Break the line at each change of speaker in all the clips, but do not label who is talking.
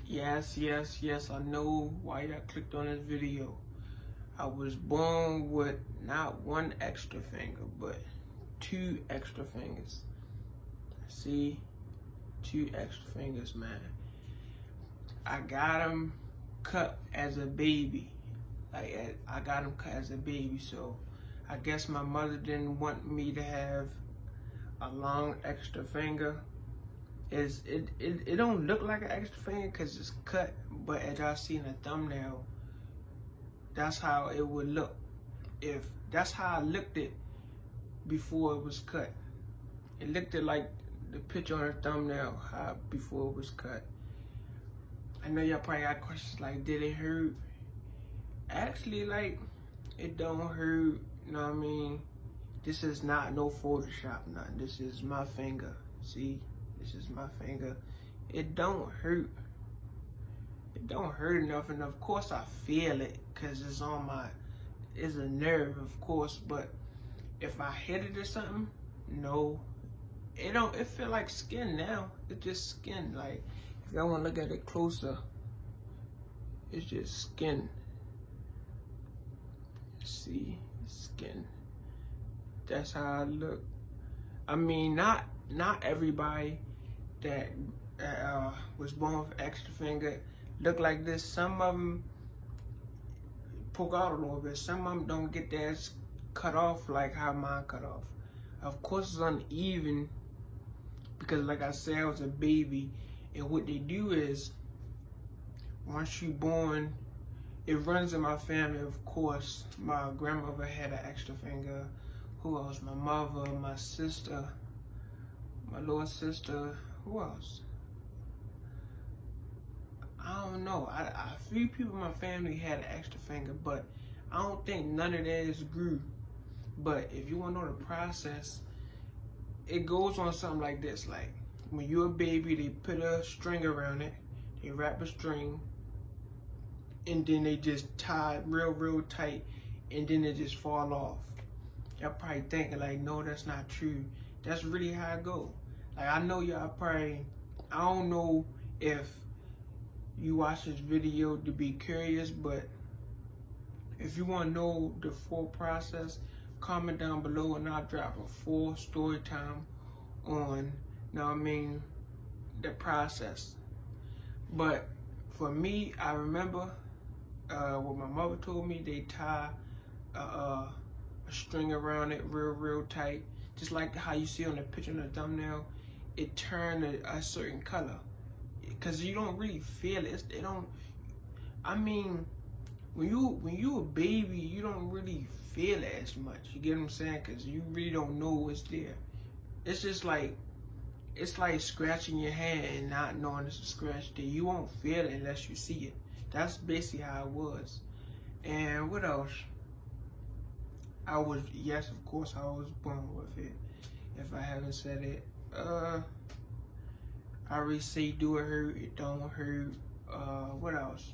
Yes, I know why y'all clicked on this video. I was born with not one extra finger, but 2 extra fingers. See? 2 extra fingers, man. I got them cut as a baby. I got them cut as a baby, so I guess my mother didn't want me to have a long extra finger. It don't look like an extra finger because it's cut, but as y'all see in the thumbnail, that's how it would look. If that's how I looked it before it was cut. It looked it like the picture on the thumbnail, how before it was cut. I know y'all probably got questions like, did it hurt? Actually, like, it don't hurt, you know what I mean? This is not no Photoshop, nothing. This is my finger, see? This is my finger. It don't hurt. It don't hurt enough, and of course I feel it, cause it's on my, it's a nerve, of course, but if I hit it or something, no. It don't, it feel like skin now. It's just skin, like, if y'all wanna look at it closer, it's just skin. See, skin. That's how I look. I mean, not everybody that was born with extra finger look like this. Some of them poke out a little bit. Some of them don't get theirs cut off like how mine cut off. Of course, it's uneven because, like I said, I was a baby, and what they do is, once you're born, it runs in my family, of course. My grandmother had an extra finger. Who else? My mother, my sister, my little sister. Who else? I don't know. A few people in my family had an extra finger, but I don't think none of theirs grew. But if you want to know the process, it goes on something like this. Like, when you're a baby, they put a string around it. They wrap a string, and then they just tie it real tight, and then it just fall off. Y'all probably thinking like, no, that's not true. That's really how it go. Like, I know y'all probably, I don't know if you watch this video to be curious, but if you want to know the full process, comment down below and I'll drop a full story time on, you know what I mean, the process. But for me, I remember what my mother told me, they tie a string around it real tight, just like how you see on the picture in the thumbnail. It turned a certain color, because you don't really feel it. It don't, I mean, when you a baby, you don't really feel it as much. You get what I'm saying? Because you really don't know what's there. It's just like, it's like scratching your hand and not knowing it's a scratch there. You won't feel it unless you see it. That's basically how it was. And what else? Yes, of course, I was born with it. If I haven't said it, I already say, do it hurt? It don't hurt. What else?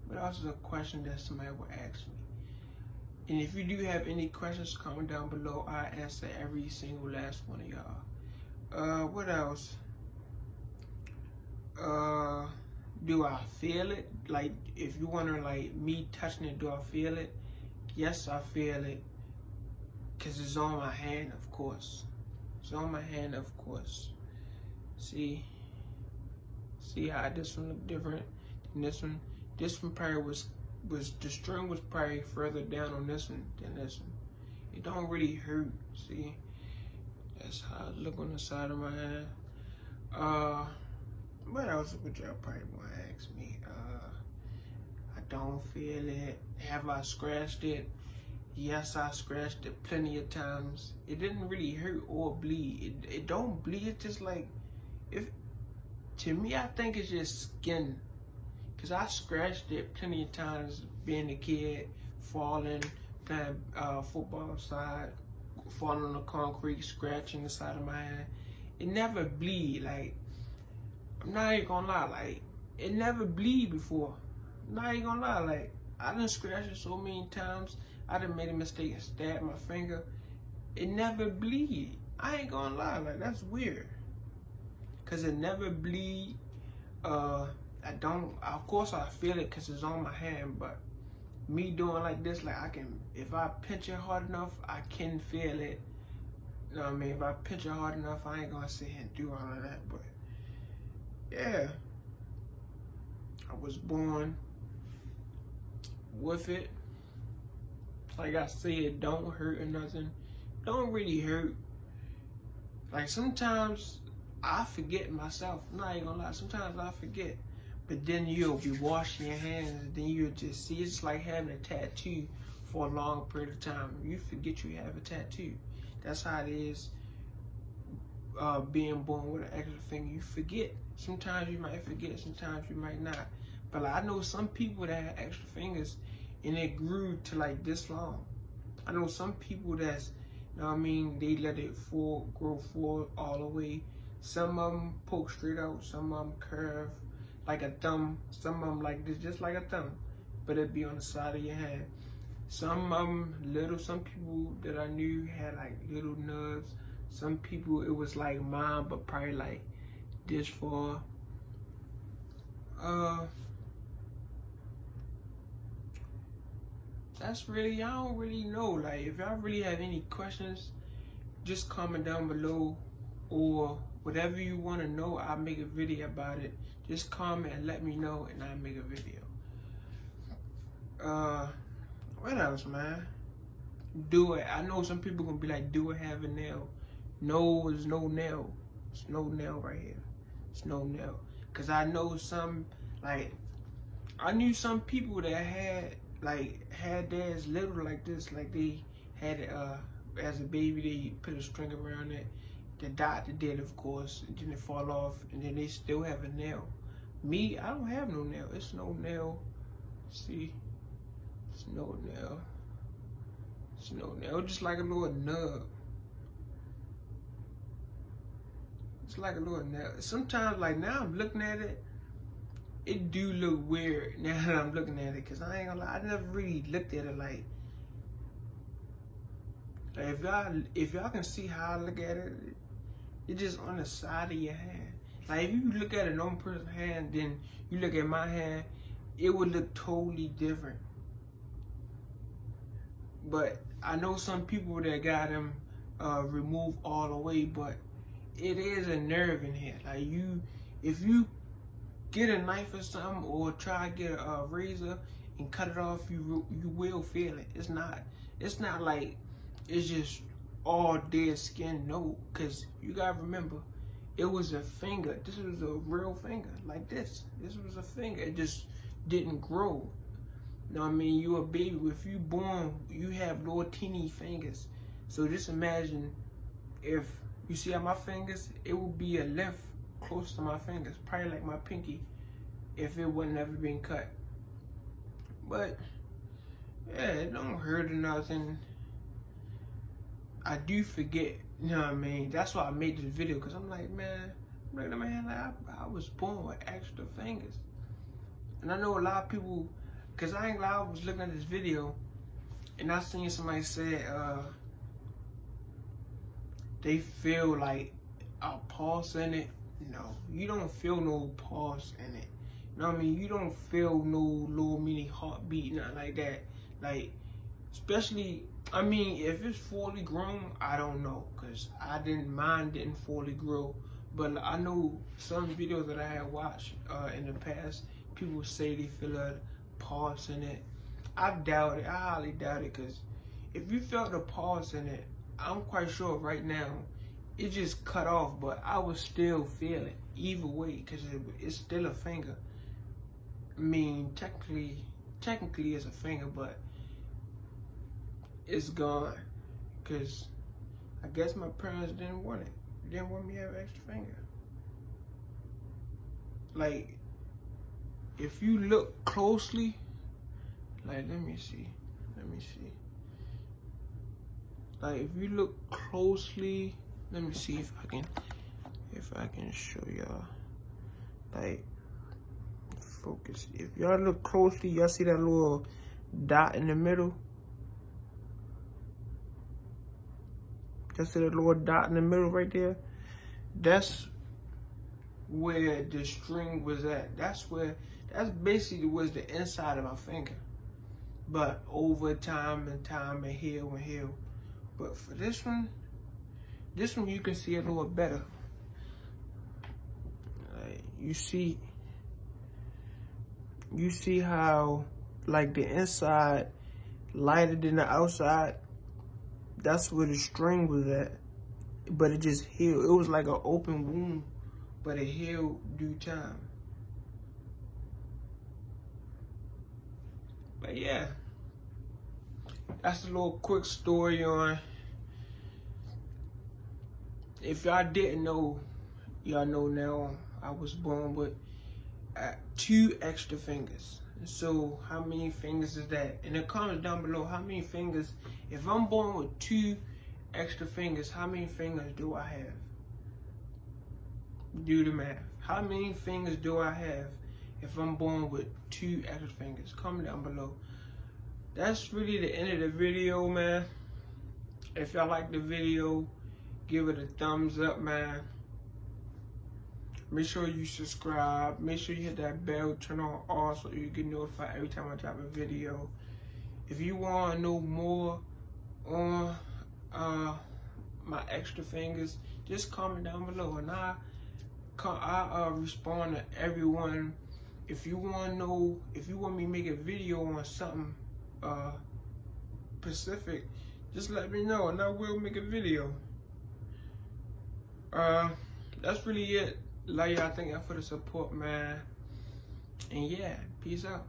What else is a question that somebody would ask me? And if you do have any questions, comment down below. I answer every single last one of y'all. What else? Do I feel it? Like, if you wonder, like, me touching it, do I feel it? Yes, I feel it. Because it's on my hand, of course. It's on my hand, of course. See how this one look different than this one? This one probably was the string was probably further down on this one than this one. It don't really hurt, see? That's how it look on the side of my hand. What else would y'all probably want to ask me? I don't feel it. Have I scratched it? Yes, I scratched it plenty of times. It didn't really hurt or bleed. It don't bleed. It's just like, to me, I think it's just skin. Cause I scratched it plenty of times being a kid, falling, playing football outside, falling on the concrete, scratching the side of my hand. It never bleed. Like, I'm not even gonna lie, like, it never bleed before. I'm not even gonna lie, like, I done scratched it so many times. I done made a mistake and stabbed my finger. It never bleed. I ain't gonna lie, like, that's weird. Cause it never bleed. of course I feel it because it's on my hand, but me doing like this, like I can, if I pinch it hard enough, I can feel it. You know what I mean? If I pinch it hard enough, I ain't gonna sit here and do all of that, but yeah. I was born with it. Like I said, it don't hurt or nothing. Don't really hurt. Like sometimes I forget myself. I'm not even gonna lie. Sometimes I forget. But then you'll be washing your hands and then you'll just see. It's like having a tattoo for a long period of time. You forget you have a tattoo. That's how it is being born with an extra finger. You forget. Sometimes you might forget, sometimes you might not. But like, I know some people that have extra fingers and it grew to like this long. I know some people that's, you know what I mean, they let it grow full all the way. Some of them poke straight out, some of them curve like a thumb, some of them like this, just like a thumb, but it'd be on the side of your hand. Some of them little, some people that I knew had like little nubs. Some people it was like mine, but probably like this far. That's really, I don't really know. Like, if y'all really have any questions, just comment down below, or whatever you want to know, I'll make a video about it. Just comment and let me know, and I'll make a video. What else, man? Do it. I know some people gonna be like, do it have a nail? No, there's no nail. It's no nail right here. It's no nail. Cause I know some, like, I knew some people that had theirs little like this, like they had it as a baby, they put a string around it. The doctor did, of course, and then it fall off, and then they still have a nail. Me, I don't have no nail. It's no nail. See, it's no nail. It's no nail. Just like a little nub. It's like a little nail. Sometimes, like now, I'm looking at it. It do look weird now that I'm looking at it, cause I ain't gonna lie, I never really looked at it like if y'all can see how I look at it, it's just on the side of your hand. Like if you look at a normal person's hand, then you look at my hand, it would look totally different. But I know some people that got them removed all the way, but it is a nerve in here. Like if you get a knife or something, or try to get a razor and cut it off, you will feel it. It's not like it's just all dead skin. No, because you gotta remember, it was a finger. This was a real finger, like this. This was a finger. It just didn't grow. You know what I mean? You a baby. If you born, you have little teeny fingers. So just imagine if you see on my fingers, it would be a length close to my fingers, probably like my pinky, if it wasn't ever been cut. But yeah, it don't hurt or nothing. I do forget, you know what I mean? That's why I made this video, because I'm like, man, I was born with extra fingers. And I know a lot of people, because I ain't lie, I was looking at this video and I seen somebody say they feel like a pulse in it. No, you don't feel no pulse in it. You know what I mean? You don't feel no little mini heartbeat, nothing like that. Like, especially, I mean, if it's fully grown, I don't know, because mine didn't fully grow. But I know some videos that I had watched in the past, people say they feel a pulse in it. I doubt it. I highly doubt it, because if you felt a pulse in it, I'm quite sure right now it just cut off, but I would still feel it either way, because it's still a finger. I mean, technically it's a finger, but it's gone, because I guess my parents didn't want it. They didn't want me to have an extra finger. Like, if you look closely, like, let me see. Like, if you look closely, let me see if I can show y'all. Like, focus. If y'all look closely, y'all see that little dot in the middle? Y'all see that little dot in the middle right there? That's where the string was at. That's basically was the inside of my finger. But over time and heal. But for this one you can see a little better. You see how like the inside lighter than the outside. That's where the string was at, but it just healed. It was like an open wound, but it healed due time. But yeah, that's a little quick story on. If y'all didn't know, y'all know now. I was born with 2 extra fingers. So how many fingers is that? And it comments down below, how many fingers, if I'm born with 2 extra fingers, how many fingers do I have? Do the math. How many fingers do I have if I'm born with 2 extra fingers? Comment down below. That's really the end of the video, man. If y'all like the video, give it a thumbs up, man. Make sure you subscribe. Make sure you hit that bell, turn on all so you get notified every time I drop a video. If you want to know more on my extra fingers, just comment down below and I respond to everyone. If you want to know, if you want me to make a video on something specific, just let me know and I will make a video. That's really it. Love y'all. Thank y'all for the support, man. And yeah, peace out.